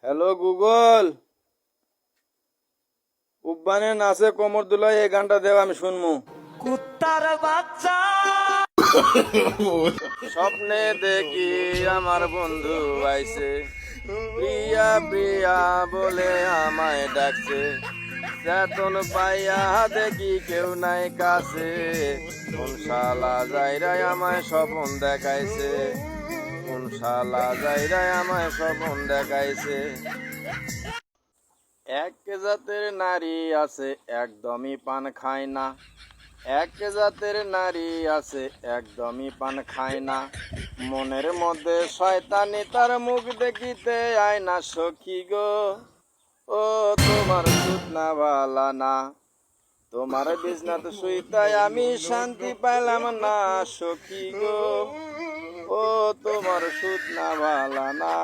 Hello Google, উব্বানে নাচে কোমর দুলাই এই গানটা দেও, আমি শুনমু। কুত্তার বাচ্চা স্বপ্নে দেখি আমার বন্ধু আইছে, প্রিয়া প্রিয়া বলে আমায় ডাকছে। চেতন পাইয়া দেখি কেউ নাই কাছে, কোন শালা যাইরাই আমায় স্বপন দেখাইছে, কোন শালা যাইরাই আমায় স্বপন দেখাইছে। এক জাতের নারী আছে একদমই পান খায় না, এক জাতের নারী আছে একদমই পান খায় না। মনের মধ্যে শয়তানি তার মুখ দেখিতে আয় না সখী গো, ও তোমার সুত না ভালা না, তোমার বিছনাতে শুইতাই আমি শান্তি পাইলাম না সখী গো, ও তোমার সুত না ভালা না।